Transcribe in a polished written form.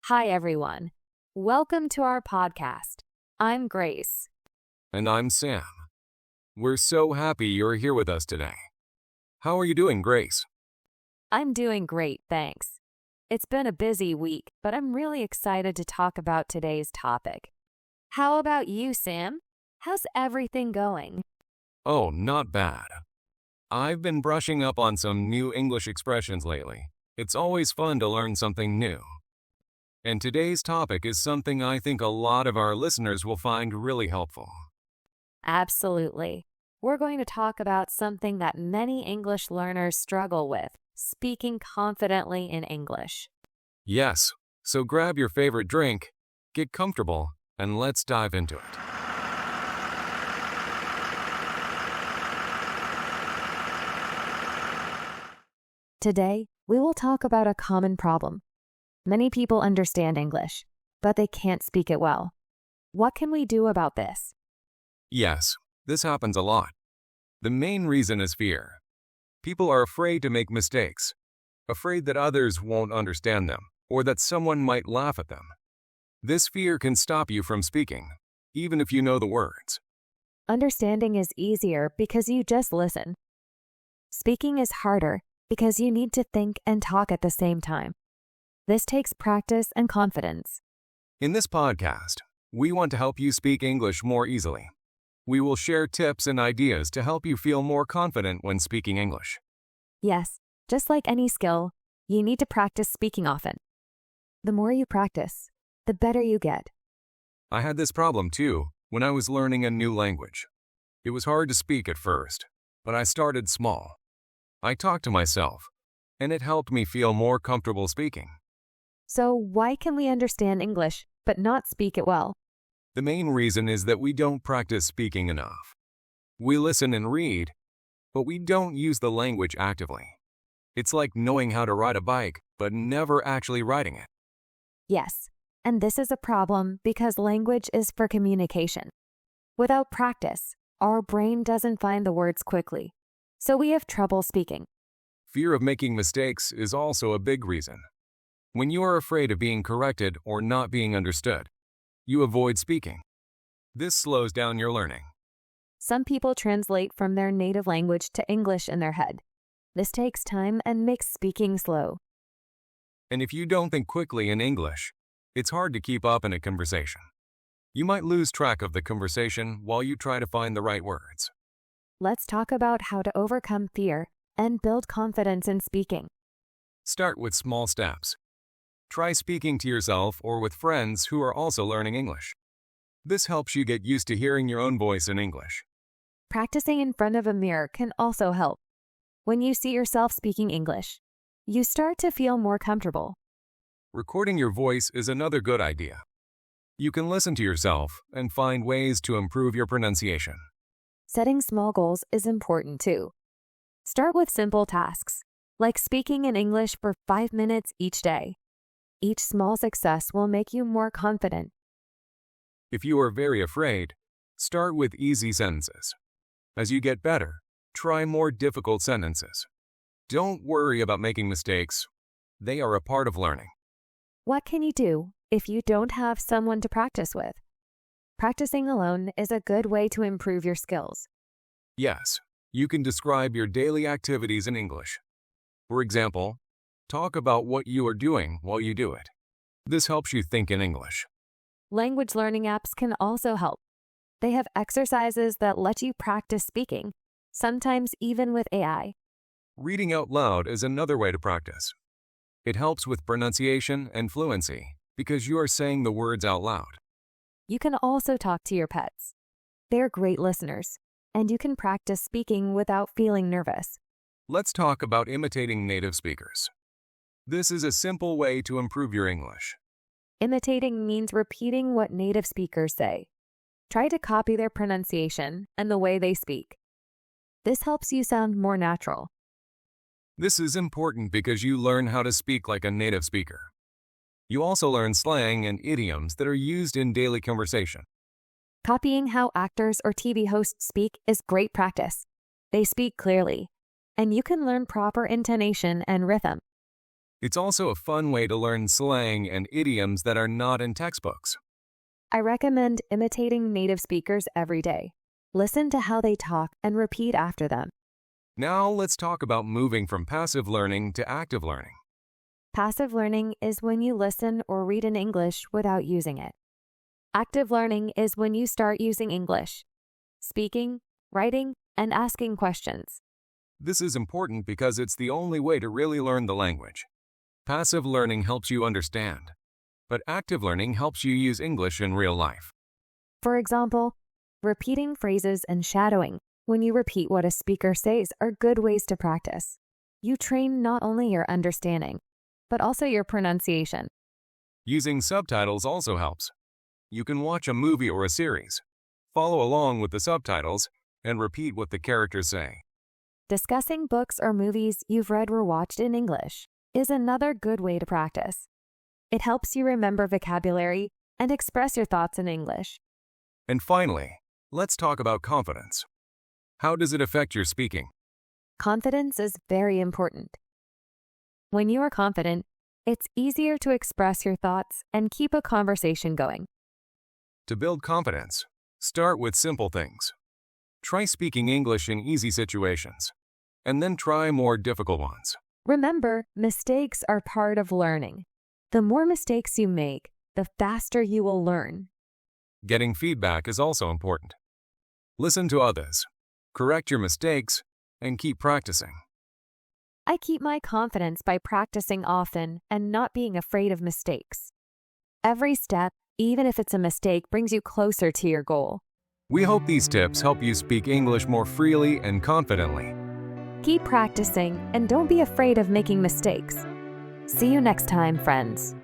Hi, everyone. Welcome to our podcast. I'm Grace. And I'm Sam. We're so happy you're here with us today. How are you doing, Grace? I'm doing great, thanks. It's been a busy week, but I'm really excited to talk about today's topic. How about you, Sam? How's everything going? Oh, not bad. I've been brushing up on some new English expressions lately. It's always fun to learn something new. And today's topic is something I think a lot of our listeners will find really helpful. Absolutely. We're going to talk about something that many English learners struggle with, speaking confidently in English. Yes, so grab your favorite drink, get comfortable, and let's dive into it. Today, we will talk about a common problem. Many people understand English, but they can't speak it well. What can we do about this? Yes, this happens a lot. The main reason is fear. People are afraid to make mistakes, afraid that others won't understand them, or that someone might laugh at them. This fear can stop you from speaking, even if you know the words. Understanding is easier because you just listen. Speaking is harder because you need to think and talk at the same time. This takes practice and confidence. In this podcast, we want to help you speak English more easily. We will share tips and ideas to help you feel more confident when speaking English. Yes, just like any skill, you need to practice speaking often. The more you practice, the better you get. I had this problem too when I was learning a new language. It was hard to speak at first, but I started small. I talked to myself, and it helped me feel more comfortable speaking. So why can we understand English but not speak it well? The main reason is that we don't practice speaking enough. We listen and read, but we don't use the language actively. It's like knowing how to ride a bike, but never actually riding it. Yes, and this is a problem because language is for communication. Without practice, our brain doesn't find the words quickly, so we have trouble speaking. Fear of making mistakes is also a big reason. When you are afraid of being corrected or not being understood, you avoid speaking. This slows down your learning. Some people translate from their native language to English in their head. This takes time and makes speaking slow. And if you don't think quickly in English, it's hard to keep up in a conversation. You might lose track of the conversation while you try to find the right words. Let's talk about how to overcome fear and build confidence in speaking. Start with small steps. Try speaking to yourself or with friends who are also learning English. This helps you get used to hearing your own voice in English. Practicing in front of a mirror can also help. When you see yourself speaking English, you start to feel more comfortable. Recording your voice is another good idea. You can listen to yourself and find ways to improve your pronunciation. Setting small goals is important too. Start with simple tasks, like speaking in English for 5 minutes each day. Each small success will make you more confident. If you are very afraid, start with easy sentences. As you get better, try more difficult sentences. Don't worry about making mistakes. They are a part of learning. What can you do if you don't have someone to practice with? Practicing alone is a good way to improve your skills. Yes, you can describe your daily activities in English. For example, talk about what you are doing while you do it. This helps you think in English. Language learning apps can also help. They have exercises that let you practice speaking, sometimes even with AI. Reading out loud is another way to practice. It helps with pronunciation and fluency because you are saying the words out loud. You can also talk to your pets. They're great listeners, and you can practice speaking without feeling nervous. Let's talk about imitating native speakers. This is a simple way to improve your English. Imitating means repeating what native speakers say. Try to copy their pronunciation and the way they speak. This helps you sound more natural. This is important because you learn how to speak like a native speaker. You also learn slang and idioms that are used in daily conversation. Copying how actors or TV hosts speak is great practice. They speak clearly, and you can learn proper intonation and rhythm. It's also a fun way to learn slang and idioms that are not in textbooks. I recommend imitating native speakers every day. Listen to how they talk and repeat after them. Now let's talk about moving from passive learning to active learning. Passive learning is when you listen or read in English without using it. Active learning is when you start using English, speaking, writing, and asking questions. This is important because it's the only way to really learn the language. Passive learning helps you understand, but active learning helps you use English in real life. For example, repeating phrases and shadowing when you repeat what a speaker says are good ways to practice. You train not only your understanding, but also your pronunciation. Using subtitles also helps. You can watch a movie or a series, follow along with the subtitles, and repeat what the characters say. Discussing books or movies you've read or watched in English is another good way to practice. It helps you remember vocabulary and express your thoughts in English. And finally, let's talk about confidence. How does it affect your speaking? Confidence is very important. When you are confident, it's easier to express your thoughts and keep a conversation going. To build confidence, start with simple things. Try speaking English in easy situations, and then try more difficult ones. Remember, mistakes are part of learning. The more mistakes you make, the faster you will learn. Getting feedback is also important. Listen to others, correct your mistakes, and keep practicing. I keep my confidence by practicing often and not being afraid of mistakes. Every step, even if it's a mistake, brings you closer to your goal. We hope these tips help you speak English more freely and confidently. Keep practicing and don't be afraid of making mistakes. See you next time, friends.